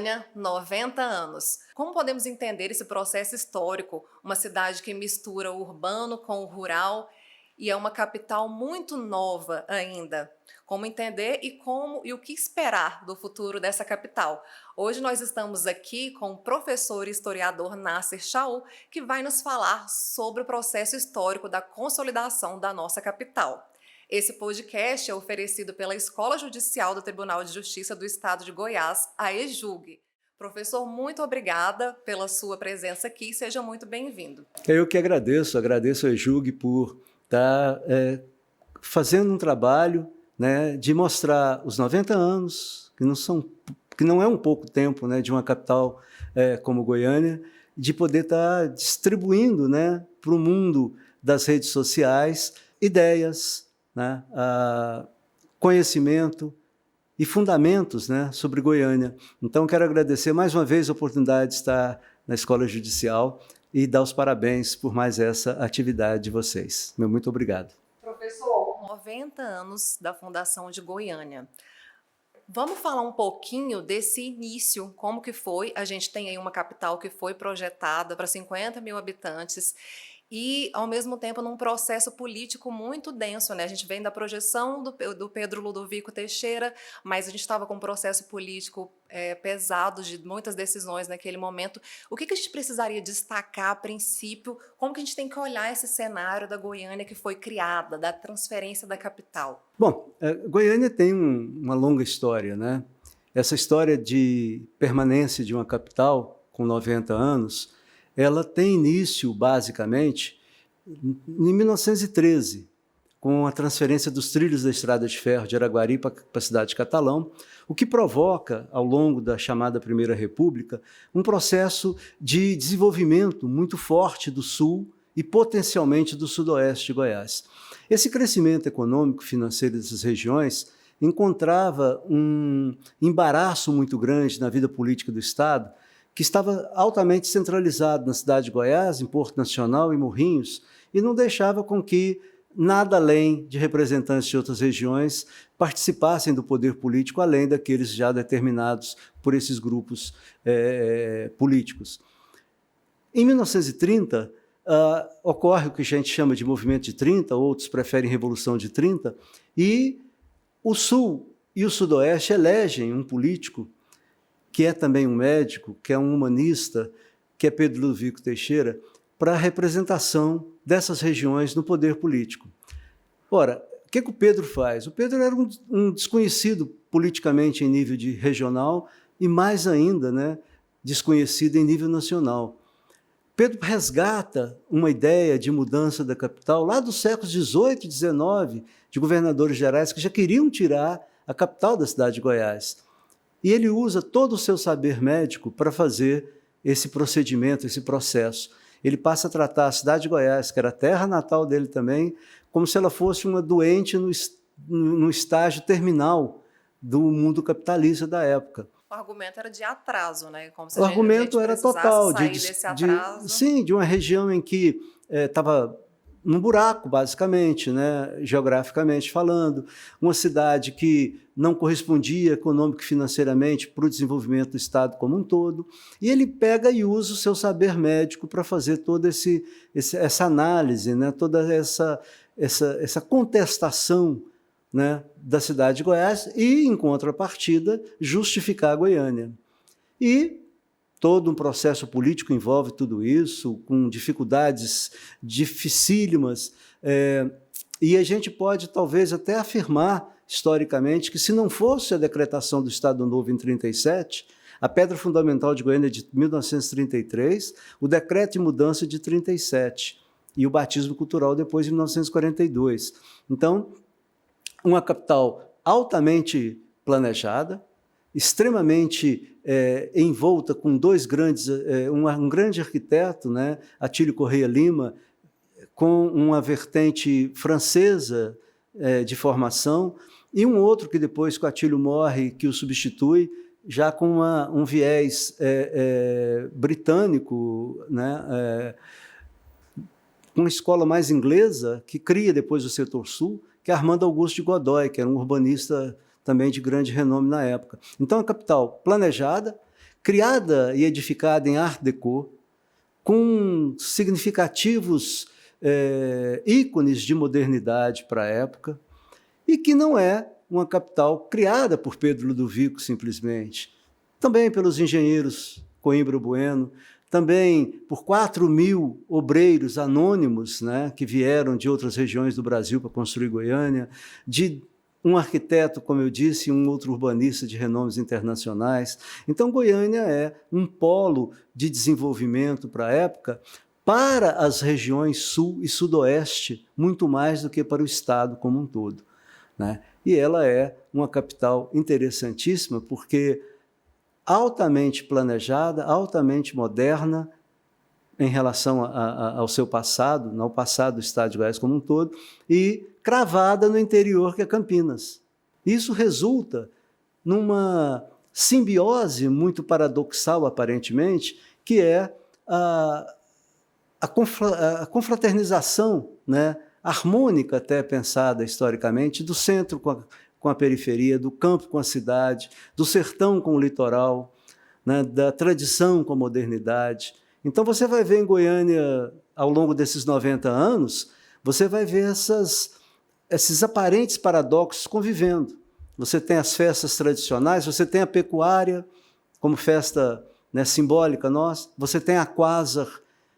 Goiânia, 90 anos. Como podemos entender esse processo histórico? Uma cidade que mistura o urbano com o rural e é uma capital muito nova ainda. Como entender e o que esperar do futuro dessa capital? Hoje nós estamos aqui com o professor e historiador Nasser Chaul, que vai nos falar sobre o processo histórico da consolidação da nossa capital. Esse podcast é oferecido pela Escola Judicial do Tribunal de Justiça do Estado de Goiás, a EJUG. Professor, muito obrigada pela sua presença aqui e seja muito bem-vindo. Eu que agradeço a EJUG por estar fazendo um trabalho, né, de mostrar os 90 anos, que não é um pouco tempo, né, de uma capital como Goiânia, de poder estar distribuindo, né, para o mundo das redes sociais ideias, né, conhecimento e fundamentos, né, sobre Goiânia. Então, quero agradecer mais uma vez a oportunidade de estar na Escola Judicial e dar os parabéns por mais essa atividade de vocês. Meu muito obrigado. Professor, 90 anos da fundação de Goiânia. Vamos falar um pouquinho desse início, como que foi? A gente tem aí uma capital que foi projetada para 50 mil habitantes e, ao mesmo tempo, num processo político muito denso, né? A gente vem da projeção do Pedro Ludovico Teixeira, mas a gente estava com um processo político pesado de muitas decisões naquele momento. O que a gente precisaria destacar a princípio? Como que a gente tem que olhar esse cenário da Goiânia que foi criada, da transferência da capital? Bom, Goiânia tem uma longa história, né? Essa história de permanência de uma capital com 90 anos, ela tem início, basicamente, em 1913, com a transferência dos trilhos da Estrada de Ferro de Araguari para a cidade de Catalão, o que provoca, ao longo da chamada Primeira República, um processo de desenvolvimento muito forte do Sul e potencialmente do Sudoeste de Goiás. Esse crescimento econômico e financeiro dessas regiões encontrava um embaraço muito grande na vida política do Estado, que estava altamente centralizado na cidade de Goiás, em Porto Nacional e Morrinhos, e não deixava com que nada além de representantes de outras regiões participassem do poder político, além daqueles já determinados por esses grupos políticos. Em 1930, ocorre o que a gente chama de movimento de 30, outros preferem Revolução de 30, e o Sul e o Sudoeste elegem um político que é também um médico, que é um humanista, que é Pedro Ludovico Teixeira, para a representação dessas regiões no poder político. Ora, o que o Pedro faz? O Pedro era um desconhecido politicamente em nível de regional e, mais ainda, né, desconhecido em nível nacional. Pedro resgata uma ideia de mudança da capital lá dos séculos XVIII e XIX, de governadores gerais que já queriam tirar a capital da cidade de Goiás. E ele usa todo o seu saber médico para fazer esse procedimento, esse processo. Ele passa a tratar a cidade de Goiás, que era a terra natal dele também, como se ela fosse uma doente no estágio terminal do mundo capitalista da época. O argumento era de atraso, né? Como se o argumento era total, desse atraso. Sim, de uma região em que estava num buraco, basicamente, né, geograficamente falando, uma cidade que não correspondia econômico e financeiramente para o desenvolvimento do Estado como um todo, e ele pega e usa o seu saber médico para fazer toda essa análise, né, toda essa contestação, né, da cidade de Goiás e, em contrapartida, justificar a Goiânia. E todo um processo político envolve tudo isso, com dificuldades dificílimas, e a gente pode talvez até afirmar, historicamente, que se não fosse a decretação do Estado Novo em 1937, a pedra fundamental de Goiânia é de 1933, o decreto de mudança de 1937, e o batismo cultural depois de 1942. Então, uma capital altamente planejada, extremamente envolta com dois grandes, um grande arquiteto, né, Atílio Correia Lima, com uma vertente francesa de formação, e um outro que depois, que o Atílio morre, que o substitui, já com um viés britânico, né, uma escola mais inglesa, que cria depois o setor sul, que é Armando Augusto de Godoy, que era um urbanista também de grande renome na época. Então, a capital planejada, criada e edificada em Art Deco, com significativos ícones de modernidade para a época, e que não é uma capital criada por Pedro Ludovico simplesmente, também pelos engenheiros Coimbra Bueno, também por 4.000 obreiros anônimos, né, que vieram de outras regiões do Brasil para construir Goiânia, de um arquiteto, como eu disse, e um outro urbanista de renomes internacionais. Então, Goiânia é um polo de desenvolvimento para a época, para as regiões sul e sudoeste, muito mais do que para o estado como um todo, né? E ela é uma capital interessantíssima, porque altamente planejada, altamente moderna em relação ao seu passado, ao passado do estado de Goiás como um todo, e cravada no interior, que é Campinas. Isso resulta numa simbiose muito paradoxal, aparentemente, que é a confraternização, né, harmônica até pensada historicamente, do centro com a periferia, do campo com a cidade, do sertão com o litoral, né, da tradição com a modernidade. Então você vai ver em Goiânia, ao longo desses 90 anos, você vai ver esses aparentes paradoxos convivendo. Você tem as festas tradicionais, você tem a pecuária como festa, né, simbólica nossa, você tem a Quasar,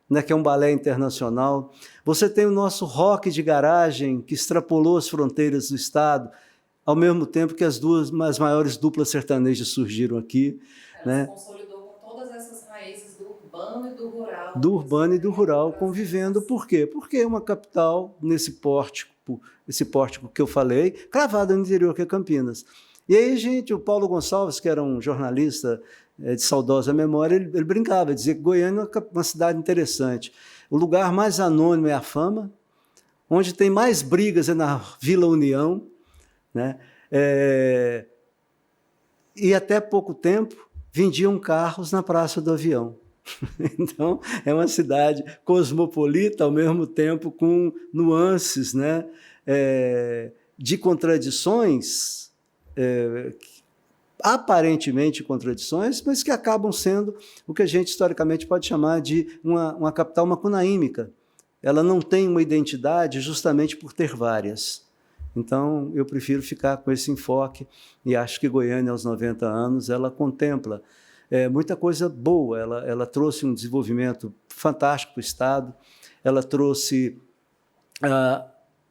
né, que é um balé internacional, você tem o nosso rock de garagem, que extrapolou as fronteiras do estado, ao mesmo tempo que as maiores duplas sertanejas surgiram aqui. Ela se consolidou com todas essas raízes do urbano e do rural. Do urbano e do rural convivendo. Por quê? Porque é uma capital nesse pórtico, esse pórtico que eu falei, cravada no interior, que é Campinas. E aí, gente, o Paulo Gonçalves, que era um jornalista de saudosa memória, ele brincava, dizia que Goiânia é uma cidade interessante. O lugar mais anônimo é a Fama, onde tem mais brigas é na Vila União, né? E até pouco tempo vendiam carros na Praça do Avião. Então, é uma cidade cosmopolita, ao mesmo tempo com nuances, né, de contradições, aparentemente contradições, mas que acabam sendo o que a gente historicamente pode chamar de uma capital macunaímica. Ela não tem uma identidade justamente por ter várias. Então, eu prefiro ficar com esse enfoque e acho que Goiânia, aos 90 anos, ela contempla muita coisa boa. Ela trouxe um desenvolvimento fantástico para o estado, ela trouxe...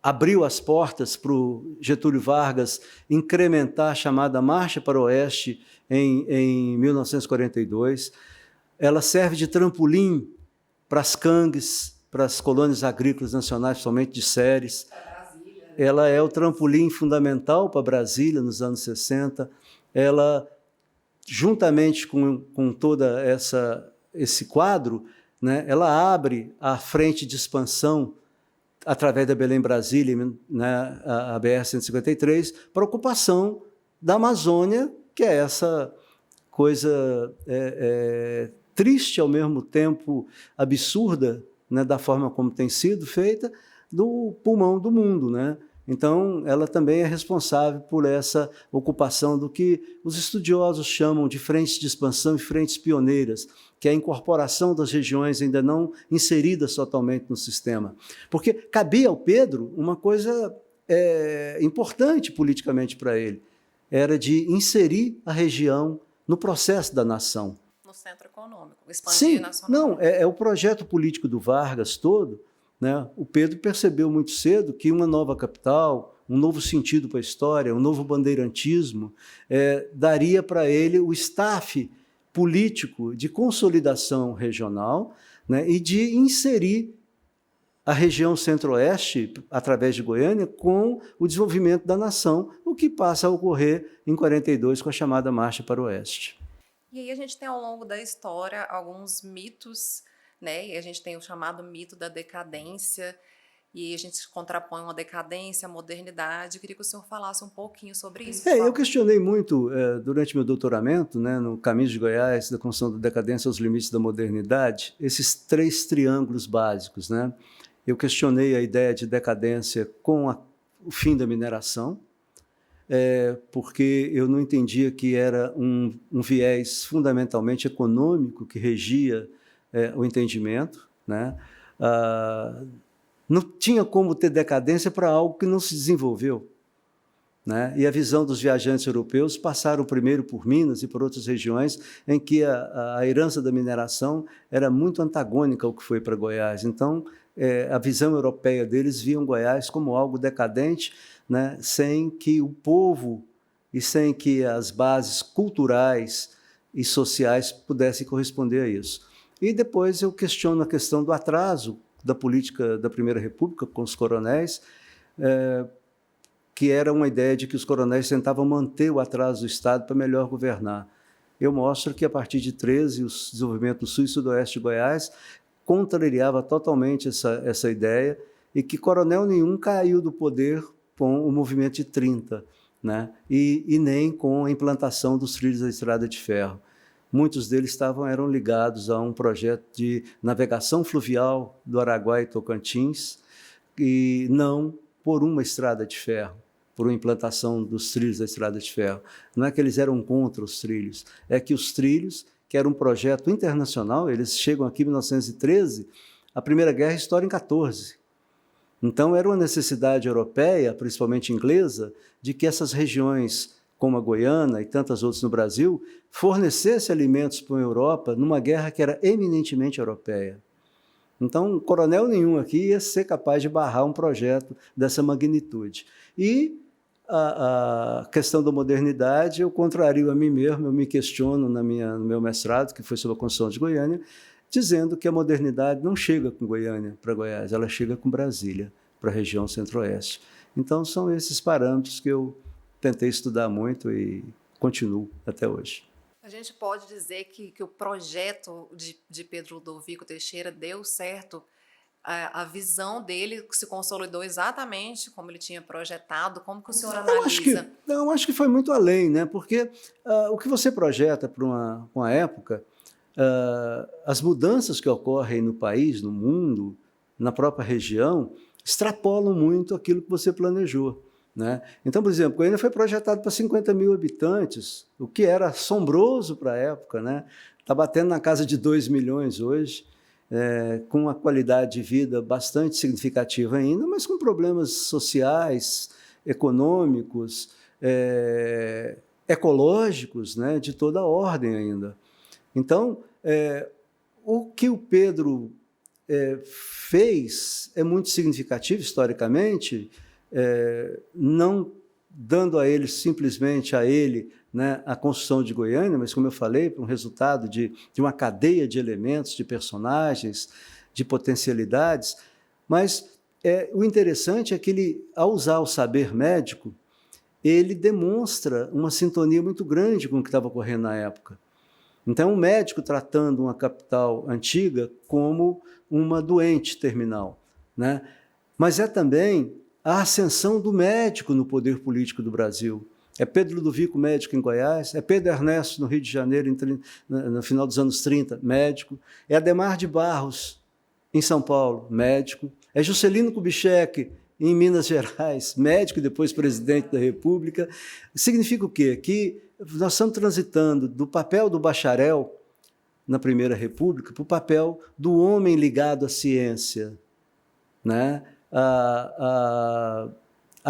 abriu as portas para o Getúlio Vargas incrementar a chamada Marcha para o Oeste em 1942. Ela serve de trampolim para as CANGs, para as colônias agrícolas nacionais, principalmente de Ceres. Ela é o trampolim fundamental para Brasília nos anos 60. Ela, juntamente com toda esse quadro, né, ela abre a frente de expansão através da Belém-Brasília, né, a BR-153, para a ocupação da Amazônia, que é essa coisa triste, ao mesmo tempo absurda, né, da forma como tem sido feita, do pulmão do mundo, né? Então, ela também é responsável por essa ocupação do que os estudiosos chamam de frentes de expansão e frentes pioneiras, que é a incorporação das regiões ainda não inseridas totalmente no sistema. Porque cabia ao Pedro uma coisa importante politicamente para ele, era de inserir a região no processo da nação. No centro econômico, expandir nacionalmente. Não, é o projeto político do Vargas todo, né? O Pedro percebeu muito cedo que uma nova capital, um novo sentido para a história, um novo bandeirantismo, daria para ele o staff político de consolidação regional, né, e de inserir a região centro-oeste, através de Goiânia, com o desenvolvimento da nação, o que passa a ocorrer em 42 com a chamada Marcha para o Oeste. E aí a gente tem ao longo da história alguns mitos, né? E a gente tem o chamado mito da decadência, e a gente contrapõe uma decadência à modernidade. Eu queria que o senhor falasse um pouquinho sobre isso. Eu questionei muito, durante meu doutoramento, né, no Caminhos de Goiás, da construção da decadência aos limites da modernidade, esses 3 triângulos básicos, né? Eu questionei a ideia de decadência com o fim da mineração, porque eu não entendia que era um viés fundamentalmente econômico que regia o entendimento, né? Não tinha como ter decadência para algo que não se desenvolveu, né? E a visão dos viajantes europeus passaram primeiro por Minas e por outras regiões em que a herança da mineração era muito antagônica ao que foi para Goiás. Então, a visão europeia deles viam Goiás como algo decadente, né? Sem que o povo e sem que as bases culturais e sociais pudessem corresponder a isso. E depois eu questiono a questão do atraso da política da Primeira República com os coronéis, que era uma ideia de que os coronéis tentavam manter o atraso do Estado para melhor governar. Eu mostro que, a partir de 13, o desenvolvimento do sul e sudoeste de Goiás contrariava totalmente essa ideia e que coronel nenhum caiu do poder com o movimento de 30, né? E nem com a implantação dos trilhos da estrada de ferro. Muitos deles eram ligados a um projeto de navegação fluvial do Araguaia e Tocantins, e não por uma estrada de ferro, por uma implantação dos trilhos da estrada de ferro. Não é que eles eram contra os trilhos, é que os trilhos, que era um projeto internacional, eles chegam aqui em 1913, a Primeira Guerra estoura em 14. Então, era uma necessidade europeia, principalmente inglesa, de que essas regiões, como a Goiânia e tantas outras no Brasil, fornecessem alimentos para a Europa numa guerra que era eminentemente europeia. Então, coronel nenhum aqui ia ser capaz de barrar um projeto dessa magnitude. E a questão da modernidade, eu contrario a mim mesmo, eu me questiono no meu mestrado, que foi sobre a construção de Goiânia, dizendo que a modernidade não chega com Goiânia para Goiás, ela chega com Brasília, para a região centro-oeste. Então, são esses parâmetros que eu tentei estudar muito e continuo até hoje. A gente pode dizer que o projeto de Pedro Ludovico Teixeira deu certo, a visão dele se consolidou exatamente como ele tinha projetado, como que o senhor analisa? Eu acho que foi muito além, né? Porque o que você projeta para uma época, as mudanças que ocorrem no país, no mundo, na própria região, extrapolam muito aquilo que você planejou, né? Então, por exemplo, Goiânia foi projetado para 50 mil habitantes, o que era assombroso para a época, né? Está batendo na casa de 2 milhões hoje, com uma qualidade de vida bastante significativa ainda, mas com problemas sociais, econômicos, ecológicos, né? De toda a ordem ainda. Então, o que o Pedro fez é muito significativo historicamente, não dando a ele, simplesmente a ele, né, a construção de Goiânia, mas, como eu falei, um resultado de uma cadeia de elementos, de personagens, de potencialidades. Mas o interessante é que ele, ao usar o saber médico, ele demonstra uma sintonia muito grande com o que estava ocorrendo na época. Então, um médico tratando uma capital antiga como uma doente terminal, né? Mas é também a ascensão do médico no poder político do Brasil. É Pedro Ludovico, médico em Goiás, é Pedro Ernesto, no Rio de Janeiro, no final dos anos 30, médico, é Adhemar de Barros, em São Paulo, médico, é Juscelino Kubitschek, em Minas Gerais, médico e depois presidente da República. Significa o quê? Que nós estamos transitando do papel do bacharel na Primeira República para o papel do homem ligado à ciência, né? A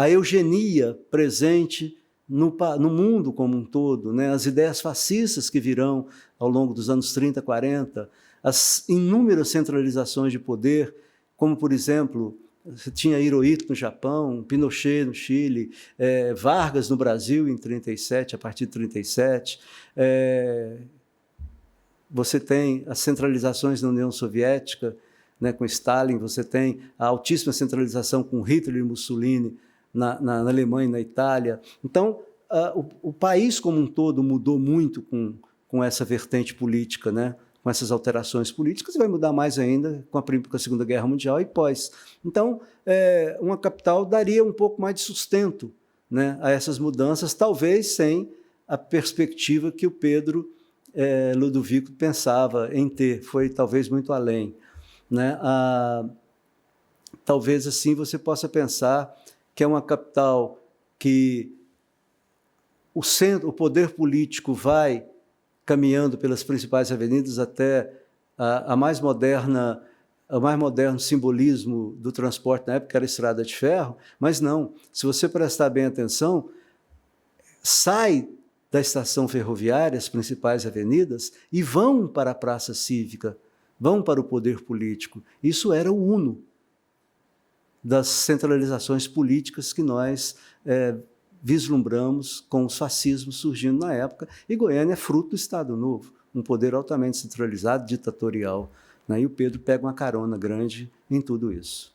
eugenia presente no mundo como um todo, né? As ideias fascistas que virão ao longo dos anos 30, 40, as inúmeras centralizações de poder, como, por exemplo, você tinha Hirohito no Japão, Pinochet no Chile, Vargas no Brasil em 37, a partir de 37. Você tem as centralizações na União Soviética, né, com Stalin, você tem a altíssima centralização com Hitler e Mussolini na Alemanha e na Itália. Então, o país como um todo mudou muito com essa vertente política, né? Com essas alterações políticas, e vai mudar mais ainda com a Segunda Guerra Mundial e pós. Então, uma capital daria um pouco mais de sustento, né, a essas mudanças, talvez sem a perspectiva que o Pedro Ludovico pensava em ter, foi talvez muito além, né? Talvez assim você possa pensar que é uma capital que o centro, o poder político vai caminhando pelas principais avenidas até a mais moderna, o mais moderno simbolismo do transporte na época, que era a estrada de ferro, mas não, se você prestar bem atenção, sai da estação ferroviária, as principais avenidas, e vão para a praça cívica, vão para o poder político. Isso era o uno das centralizações políticas que nós vislumbramos com os fascismos surgindo na época, e Goiânia é fruto do Estado Novo, um poder altamente centralizado, ditatorial, né? E o Pedro pega uma carona grande em tudo isso.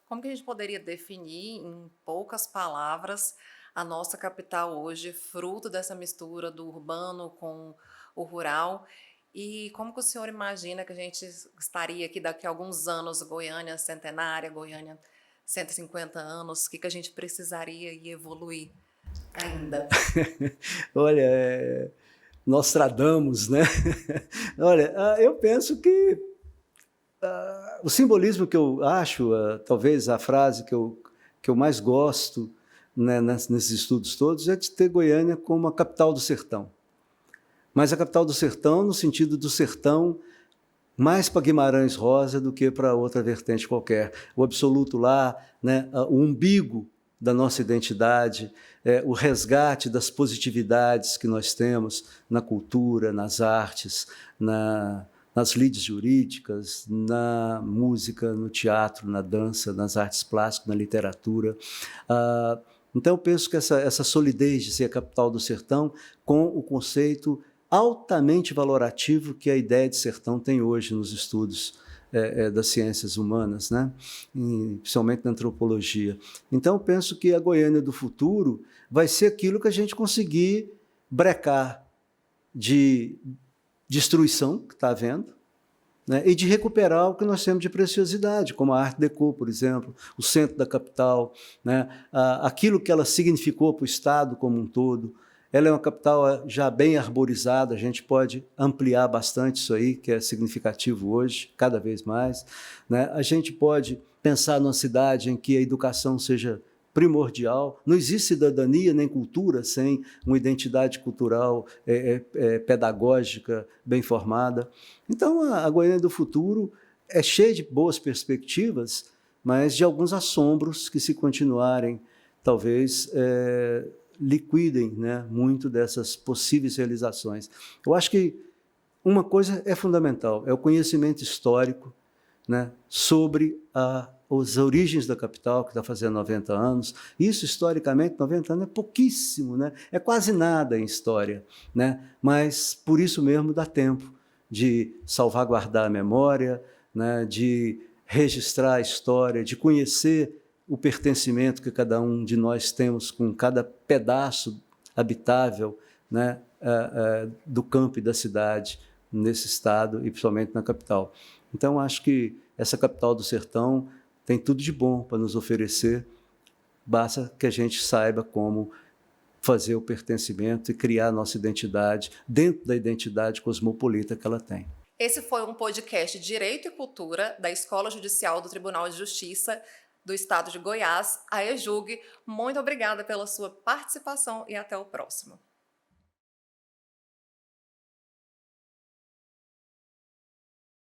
Como que a gente poderia definir, em poucas palavras, a nossa capital hoje, fruto dessa mistura do urbano com o rural? E como que o senhor imagina que a gente estaria aqui daqui a alguns anos, Goiânia centenária, Goiânia 150 anos, o que a gente precisaria e evoluir ainda? Olha, Nostradamus, né? Olha, eu penso que o simbolismo que eu acho, talvez a frase que eu mais gosto, né, nesses estudos todos, é de ter Goiânia como a capital do sertão. Mas a capital do sertão no sentido do sertão mais para Guimarães Rosa do que para outra vertente qualquer. O absoluto lá, né, o umbigo da nossa identidade, o resgate das positividades que nós temos na cultura, nas artes, nas lides jurídicas, na música, no teatro, na dança, nas artes plásticas, na literatura. Então, eu penso que essa solidez de ser a capital do sertão, com o conceito altamente valorativo que a ideia de sertão tem hoje nos estudos das ciências humanas, né? Principalmente na antropologia. Então, eu penso que a Goiânia do futuro vai ser aquilo que a gente conseguir brecar de destruição que está havendo, né? E de recuperar o que nós temos de preciosidade, como a Art Deco, por exemplo, o centro da capital, né? Aquilo que ela significou para o Estado como um todo. Ela é uma capital já bem arborizada, a gente pode ampliar bastante isso aí, que é significativo hoje, cada vez mais, né? A gente pode pensar numa cidade em que a educação seja primordial. Não existe cidadania nem cultura sem uma identidade cultural pedagógica bem formada. Então, a Goiânia do futuro é cheia de boas perspectivas, mas de alguns assombros que, se continuarem, talvez liquidem, né, muito dessas possíveis realizações. Eu acho que uma coisa é fundamental, é o conhecimento histórico, né, sobre as origens da capital, que está fazendo 90 anos. Isso, historicamente, 90 anos é pouquíssimo, né? É quase nada em história, né? Mas, por isso mesmo, dá tempo de salvaguardar a memória, né, de registrar a história, de conhecer o pertencimento que cada um de nós temos com cada pedaço habitável, né, do campo e da cidade, nesse estado e principalmente na capital. Então, acho que essa capital do sertão tem tudo de bom para nos oferecer, basta que a gente saiba como fazer o pertencimento e criar a nossa identidade dentro da identidade cosmopolita que ela tem. Esse foi um podcast Direito e Cultura da Escola Judicial do Tribunal de Justiça do Estado de Goiás, a EJUG. Muito obrigada pela sua participação e até o próximo.